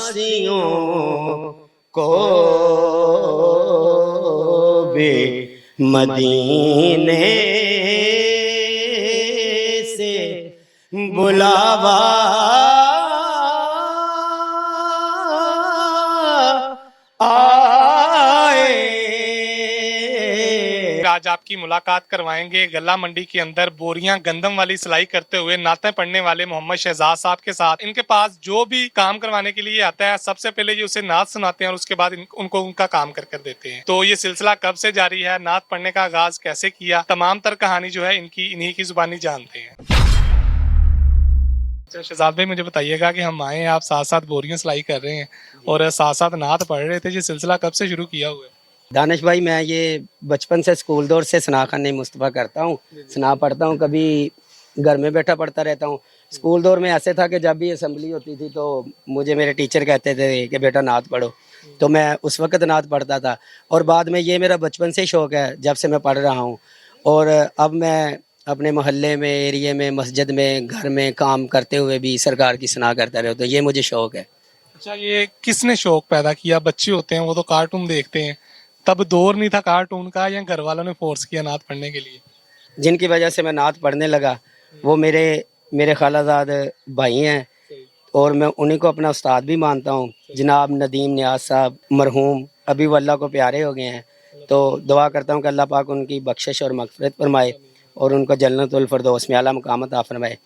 آسیوں کو بھی مدینے سے بلاوا آج آپ کی ملاقات کروائیں گے گلہ منڈی کے اندر بوریاں گندم والی سلائی کرتے ہوئے نعتیں پڑھنے والے محمد شہزاد صاحب کے ساتھ۔ ان کے پاس جو بھی کام کروانے کے لیے آتا ہے سب سے پہلے یہ اسے نعت سناتے ہیں اور اس کے بعد ان کو ان کا کام کر دیتے ہیں۔ تو یہ سلسلہ کب سے جاری ہے، نعت پڑھنے کا آغاز کیسے کیا، تمام تر کہانی جو ہے انہی کی زبانی جانتے ہیں۔ شہزاد بھائی مجھے بتائیے گا کہ ہم آئے، آپ ساتھ ساتھ بوریاں سلائی کر رہے ہیں اور ساتھ ساتھ نعت پڑھ رہے تھے، یہ سلسلہ کب سے شروع کیا ہوا ہے؟ دانش بھائی میں یہ بچپن سے اسکول دور سے ثنا خوانی مصطفیٰ کرتا ہوں، ثنا پڑھتا ہوں، کبھی گھر میں بیٹھا پڑھتا رہتا ہوں۔ اسکول دور میں ایسے تھا کہ جب بھی اسمبلی ہوتی تھی تو مجھے میرے ٹیچر کہتے تھے کہ بیٹا نعت پڑھو، تو میں اس وقت نعت پڑھتا تھا۔ اور بعد میں یہ میرا بچپن سے شوق ہے جب سے میں پڑھ رہا ہوں، اور اب میں اپنے محلے میں، ایریے میں، مسجد میں، گھر میں کام کرتے ہوئے بھی سرکار کی ثنا کرتا رہتا ہوں۔ یہ مجھے شوق ہے۔ اچھا، یہ کس نے شوق پیدا کیا؟ بچے ہوتے ہیں وہ تو کارٹون دیکھتے ہیں، تب دور نہیں تھا کارٹون کا، یا گھر والوں نے فورس کیا نعت پڑھنے کے لیے؟ جن کی وجہ سے میں نعت پڑھنے لگا وہ میرے خالہ زاد بھائی ہیں، اور میں انہیں کو اپنا استاد بھی مانتا ہوں۔ جناب ندیم نیاز صاحب مرحوم ابھی وہ اللہ کو پیارے ہو گئے ہیں، تو دعا کرتا ہوں کہ اللہ پاک ان کی بخشش اور مغفرت فرمائے اور ان کو جنت الفردوس میں اعلیٰ مقام عطا فرمائے۔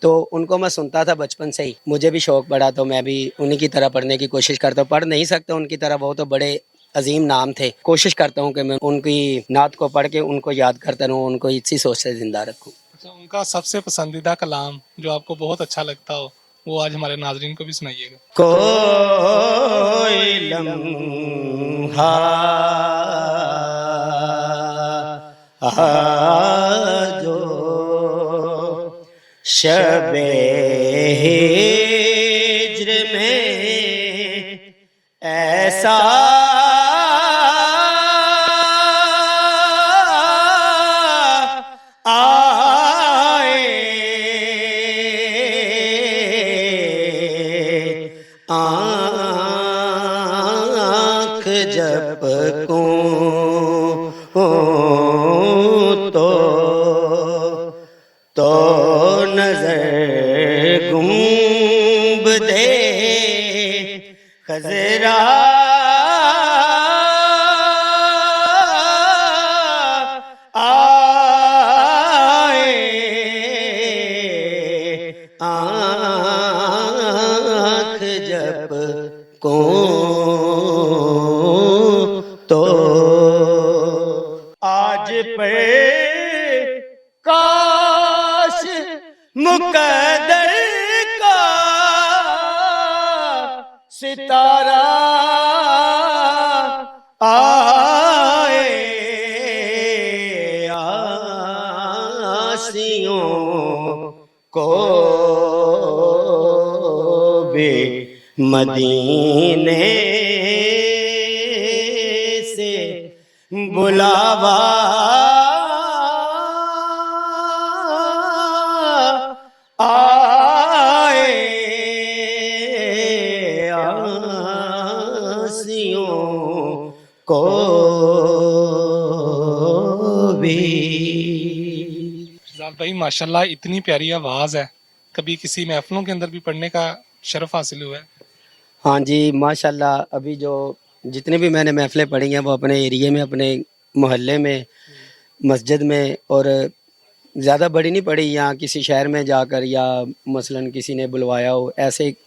تو ان کو میں سنتا تھا بچپن سے ہی، مجھے بھی شوق پڑا تو میں بھی انہی کی طرح پڑھنے کی کوشش کرتا ہوں۔ پڑھ نہیں سکتا ان کی طرح، وہ تو بڑے عظیم نام تھے۔ کوشش کرتا ہوں کہ میں ان کی نعت کو پڑھ کے ان کو یاد کرتا رہوں، ان کو اسی سوچ سے زندہ رکھوں۔ اچھا، ان کا سب سے پسندیدہ کلام جو آپ کو بہت اچھا لگتا ہو وہ آج ہمارے ناظرین کو بھی سنائیے گا۔ کوئی لمحہ جو شب ہجر میں ایسا آنکھ جب پکوں تو نظر گنبدِ خضرا آئے، آنکھ جب کو تو آج پہ کاش مقدر کا ستارہ آئے، آسیوں کو بھی مدینے سے بلاوا آئے، آسیوں کو بھی۔ شہزاد بھائی ماشاءاللہ اتنی پیاری آواز ہے، کبھی کسی محفلوں کے اندر بھی پڑھنے کا شرف حاصل ہوا ہے؟ ہاں جی ماشاءاللہ، ابھی جو جتنے بھی میں نے محفلیں پڑھی ہیں وہ اپنے ایریے میں، اپنے محلے میں، مسجد میں، اور زیادہ بڑی نہیں پڑھی یا کسی شہر میں جا کر، یا مثلا کسی نے بلوایا ہو،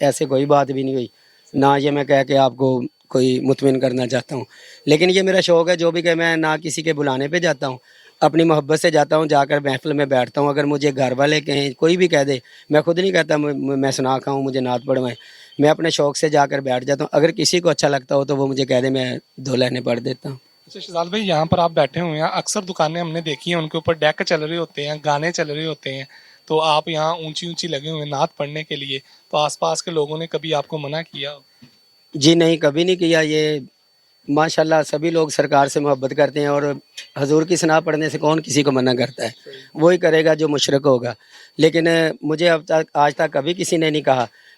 ایسے کوئی بات بھی نہیں ہوئی، نہ یہ میں کہہ کے آپ کو کوئی مطمئن کرنا چاہتا ہوں۔ لیکن یہ میرا شوق ہے جو بھی کہ میں نہ کسی کے بلانے پہ جاتا ہوں، اپنی محبت سے جاتا ہوں، جا کر محفل میں بیٹھتا ہوں۔ اگر مجھے گھر والے کہیں، کوئی بھی کہہ دے، میں خود نہیں کہتا میں سنا کھاؤں مجھے نعت پڑھوائیں، میں اپنے شوق سے جا کر بیٹھ جاتا ہوں۔ اگر کسی کو اچھا لگتا ہو تو وہ مجھے کہہ دے، میں 2 لائنیں پڑھ دیتا ہوں۔ اچھا شہزاد بھائی، یہاں پر آپ بیٹھے ہوئے ہیں، اکثر دکانیں ہم نے دیکھی ہیں ان کے اوپر ڈیک چل رہے ہوتے ہیں، گانے چل رہے ہوتے ہیں، تو آپ یہاں اونچی اونچی لگے ہوئے ہیں نعت پڑھنے کے لیے، تو آس پاس کے لوگوں نے کبھی آپ کو منع کیا؟ جی نہیں، کبھی نہیں کیا۔ یہ ماشاءاللہ سبھی لوگ سرکار سے محبت کرتے ہیں، اور حضور کی ثنا پڑھنے سے کون کسی کو منع کرتا ہے؟ وہی کرے گا جو مشرک ہوگا۔ لیکن مجھے اب تک آج تک کبھی کسی نے نہیں کہا۔